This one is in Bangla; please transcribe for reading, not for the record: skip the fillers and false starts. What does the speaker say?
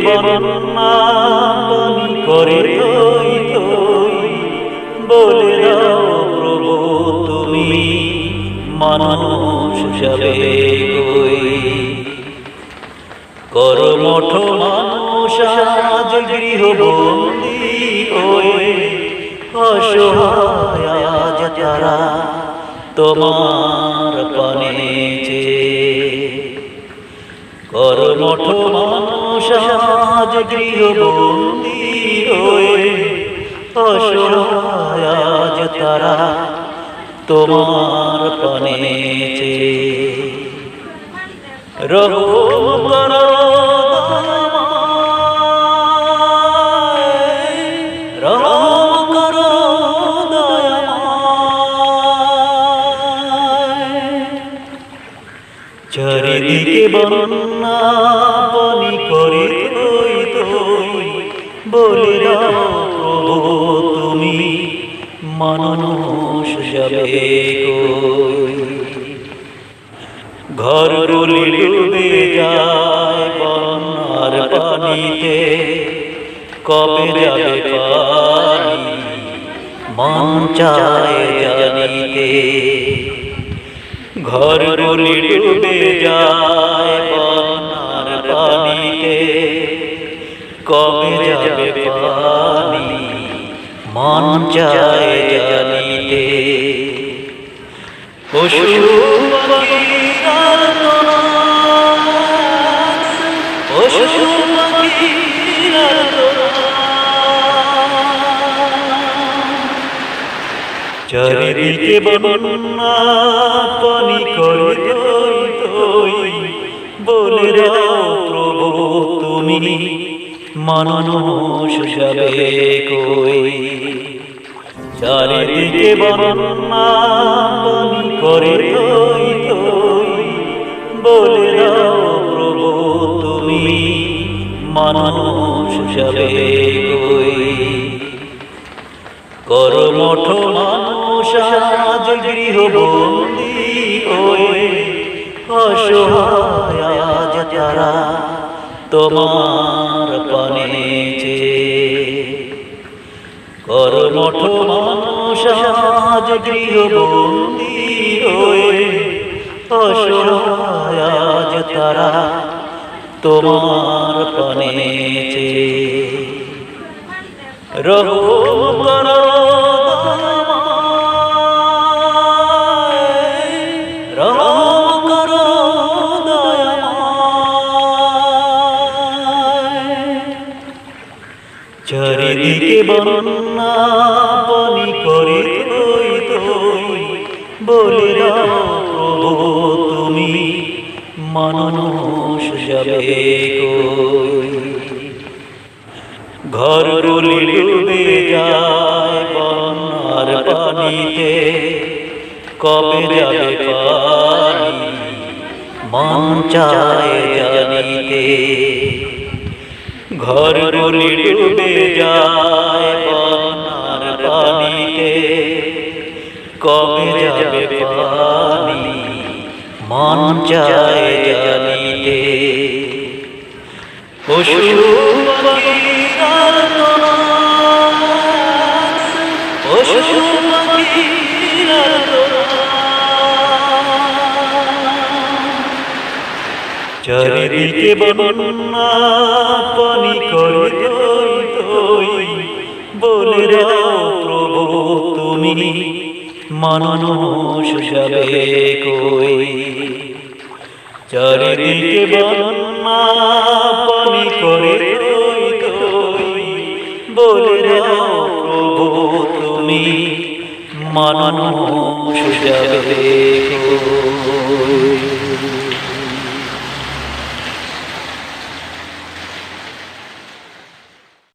বর্ণনা পানি করে থই থই, বলে দাও প্রভু তুমি মানুষ যাবে কই। কর্মঠ মানুষ আজ গৃহবন্দী হয়ে, অসহায় আজ তারা তোমার পানে চেয়ে। কর্মঠ মানুষ আজ গৃহবন্দী হয়ে, অসহায় আজ তারা তোমার পানে চেয়ে। রহম করো দয়াময়, রহম করো দয়াময়। চারিদিকে বন্যা পানি করে থই থই, বলে দাও প্রভু তুমি মানুষ যাবে কই। ঘরগুলি ডুবে যায় বন্যার পানিতে, কবে যাবে পানি মন চায় জানিতে। ঘরগুলি ডুবে যায় বন্যার পানিতে, কবে যাবে পানি মন চায় জানিতে। পশু পাখির আর্তনাদ, পশু পাখির আর্তনাদ। চারিদিকে বন্যা পানি করে থই থই, বলে দাও প্রভু তুমি মানুষ যাবে কই। চারিদিকে বন্যা পানি করে থই থই, বলে দাও প্রভু তুমি মানুষ যাবে কই। কর্মঠ মানুষ আজ গৃহবন্দী হয়ে, অসহায় আজ তারা তোমার পানে চেয়ে। কর্মঠ মানুষ আজ গৃহবন্দী হয়ে, অসহায় আজ তারা তোমার পানে চেয়ে। রহম করো দয়াময়, রহম করো দয়াময়। চারিদিকে বন্যা পানি করে থই থই, বলে দাও প্রভু তুমি মানুষ যাবে কই। ঘরগুলি ডুবে যায় বন্যার পানিতে, কবে যাবে পানি মন চায় জানিতে। ঘরগুলি ডুবে যায় বন্যার পানিতে, কবে যাবে পানি মন চায় জানিতে। পশু পাখির আর্তনাদ, পশু পাখির আর্তনাদ। চারিদিকে বন্যা পানি করে থই থই, বলে দাও প্রভু তুমি মানুষ যাবে কই। চারিদিকে বন্যা পানি করে থই থই, বলে দাও প্রভু তুমি মানুষ যাবে কই।